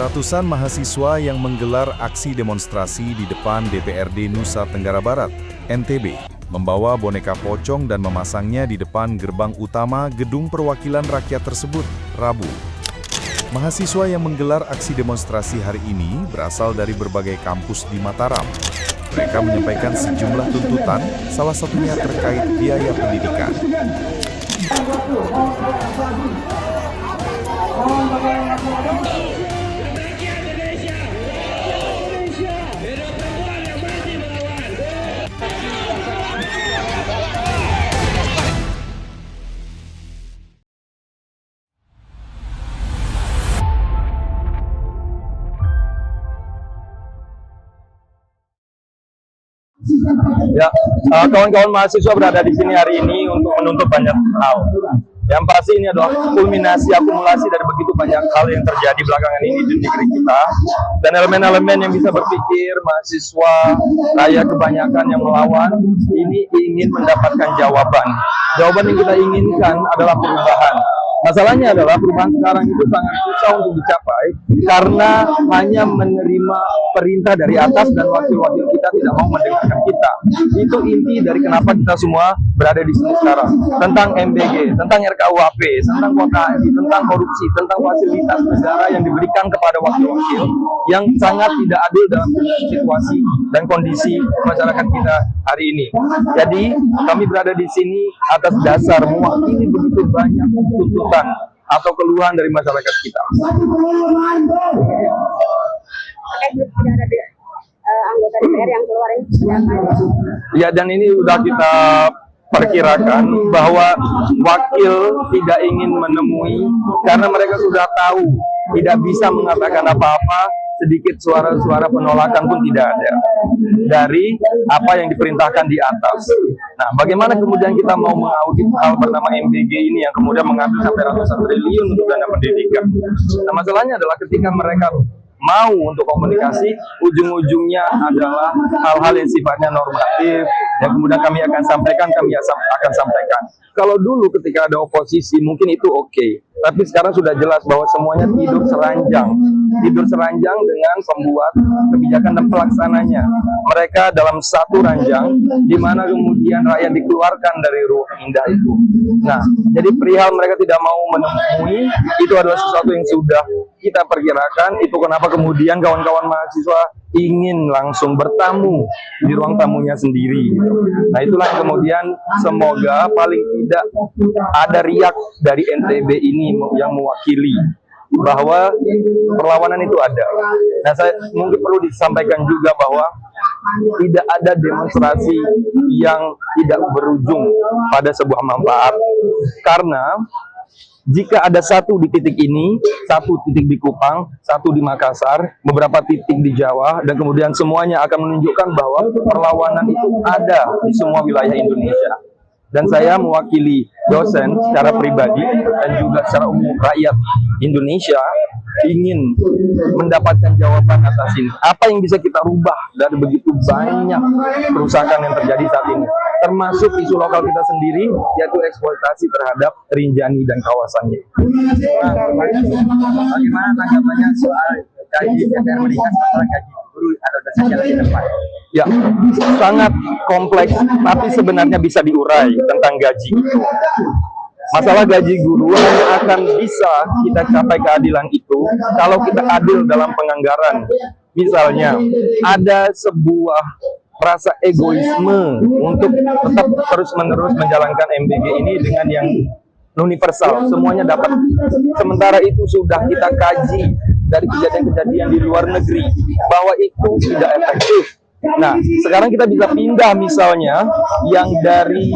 Ratusan mahasiswa yang menggelar aksi demonstrasi di depan DPRD Nusa Tenggara Barat, NTB, membawa boneka pocong dan memasangnya di depan gerbang utama Gedung Perwakilan Rakyat tersebut, Rabu. Mahasiswa yang menggelar aksi demonstrasi hari ini berasal dari berbagai kampus di Mataram. Mereka menyampaikan sejumlah tuntutan, salah satunya terkait biaya pendidikan. Ya, kawan-kawan mahasiswa berada di sini hari ini untuk menuntut banyak hal. Yang pasti ini adalah kulminasi akumulasi dari begitu banyak hal yang terjadi belakangan ini di negeri kita, dan elemen-elemen yang bisa berpikir, mahasiswa, rakyat kebanyakan yang melawan, ini ingin mendapatkan jawaban. Jawaban yang kita inginkan adalah perubahan. Masalahnya adalah perubahan sekarang itu sangat susah untuk dicapai karena hanya menerima perintah dari atas dan wakil-wakil kita tidak mau mendengarkan kita. Itu inti dari kenapa kita semua berada di sini sekarang. Tentang MBG, tentang RKUHP, tentang KKI, tentang korupsi, tentang fasilitas negara yang diberikan kepada wakil-wakil yang sangat tidak adil dalam situasi dan kondisi masyarakat kita hari ini. Jadi kami berada di sini atas dasar mewakili begitu banyak tuntutan atau keluhan dari masyarakat kita. Anggota DPR yang keluar ini Ya, dan ini sudah kita perkirakan bahwa wakil tidak ingin menemui karena mereka sudah tahu tidak bisa mengatakan apa-apa, sedikit suara-suara penolakan pun tidak ada dari apa yang diperintahkan di atas. Nah, bagaimana kemudian kita mau mengaudit hal bernama MBG ini yang kemudian mengambil sampai ratusan triliun untuk dana pendidikan? Nah, masalahnya adalah ketika mereka mau untuk komunikasi, ujung-ujungnya adalah hal-hal yang sifatnya normatif, yang kemudian kami akan sampaikan. Kalau dulu ketika ada oposisi mungkin itu oke, tapi sekarang sudah jelas bahwa semuanya tidur seranjang dengan pembuat kebijakan dan pelaksananya. Mereka dalam satu ranjang, di mana kemudian rakyat dikeluarkan dari ruang indah itu. Nah, jadi perihal mereka tidak mau menemui, itu adalah sesuatu yang sudah kita perkirakan. Itu kenapa kemudian kawan-kawan mahasiswa ingin langsung bertamu di ruang tamunya sendiri. Nah, itulah yang kemudian semoga paling tidak ada riak dari NTB ini yang mewakili bahwa perlawanan itu ada. Nah, saya mungkin perlu disampaikan juga bahwa tidak ada demonstrasi yang tidak berujung pada sebuah manfaat, karena jika ada satu di titik ini, satu titik di Kupang, satu di Makassar, beberapa titik di Jawa, dan kemudian semuanya akan menunjukkan bahwa perlawanan itu ada di semua wilayah Indonesia. Dan saya mewakili dosen secara pribadi dan juga secara umum rakyat Indonesia ingin mendapatkan jawaban atas ini. Apa yang bisa kita rubah dari begitu banyak kerusakan yang terjadi saat ini, termasuk isu lokal kita sendiri, yaitu eksploitasi terhadap Rinjani dan kawasannya. Nah, bagaimana tanggapannya soal gaji DPR meningkat setelah gaji guru atau dosen yang lebih tepat? Ya, sangat kompleks, tapi sebenarnya bisa diurai tentang gaji itu. Masalah gaji guru hanya akan bisa kita capai keadilan itu kalau kita adil dalam penganggaran. Misalnya, ada sebuah rasa egoisme untuk tetap terus-menerus menjalankan MBG ini dengan yang universal, semuanya dapat. Sementara itu sudah kita kaji dari kejadian-kejadian di luar negeri bahwa itu tidak efektif. Nah, sekarang kita bisa pindah misalnya yang dari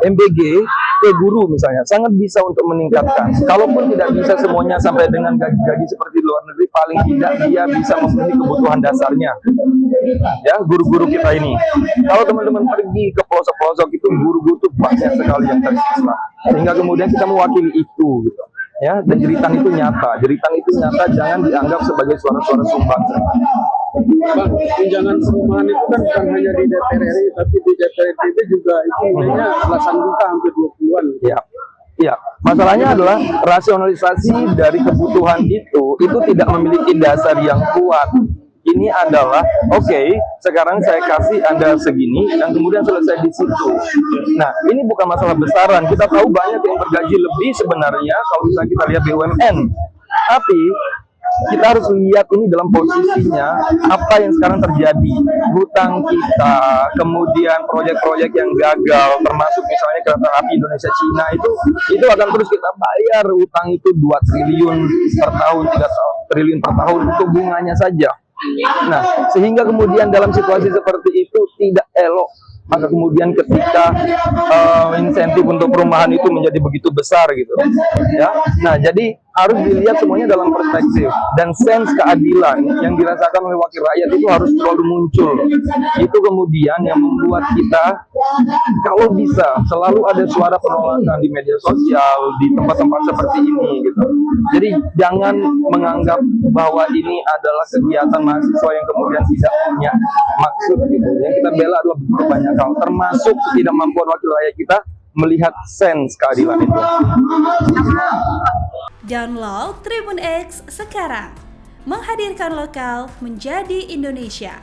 MBG ke guru misalnya, sangat bisa untuk meningkatkan. Kalaupun tidak bisa semuanya sampai dengan gaji-gaji seperti di luar negeri, paling tidak dia bisa memenuhi kebutuhan dasarnya. Ya, guru-guru kita ini. Kalau teman-teman pergi ke pelosok-pelosok itu, guru-guru itu banyak sekali yang tersisa. Sehingga kemudian kita mewakili itu, gitu. Ya, dan jeritan itu nyata. Jangan dianggap sebagai suara-suara sumbang. Bang, tunjangan perumahan itu kan bukan hanya di DPR RI, tapi di DPR RI juga itu nilainya belasan juta, hampir 20-an. Ya. Ya, masalahnya adalah rasionalisasi dari kebutuhan itu tidak memiliki dasar yang kuat. Ini adalah, oke, sekarang saya kasih Anda segini, dan kemudian selesai di situ. Nah, ini bukan masalah besaran. Kita tahu banyak yang bergaji lebih sebenarnya, kalau misalnya kita lihat BUMN. Tapi, kita harus lihat ini dalam posisinya, apa yang sekarang terjadi. Hutang kita, kemudian proyek-proyek yang gagal, termasuk misalnya kereta api Indonesia-Cina, itu akan terus kita bayar. Hutang itu 2 triliun per tahun, 3 triliun per tahun, itu bunganya saja. Nah, sehingga kemudian dalam situasi seperti itu tidak elok. Maka kemudian ketika insentif untuk perumahan itu menjadi begitu besar gitu, ya. Nah, jadi harus dilihat semuanya dalam perspektif, dan sense keadilan yang dirasakan oleh wakil rakyat itu harus selalu muncul. Itu kemudian yang membuat kita, kalau bisa, selalu ada suara penolakan di media sosial, di tempat-tempat seperti ini gitu. Jadi jangan menganggap bahwa ini adalah kegiatan mahasiswa yang kemudian tidak punya maksud gitu. Yang kita bela adalah begitu banyak hal, termasuk ketidakmampuan wakil rakyat kita melihat sense keadilan itu. Download Tribun X sekarang, menghadirkan lokal menjadi Indonesia.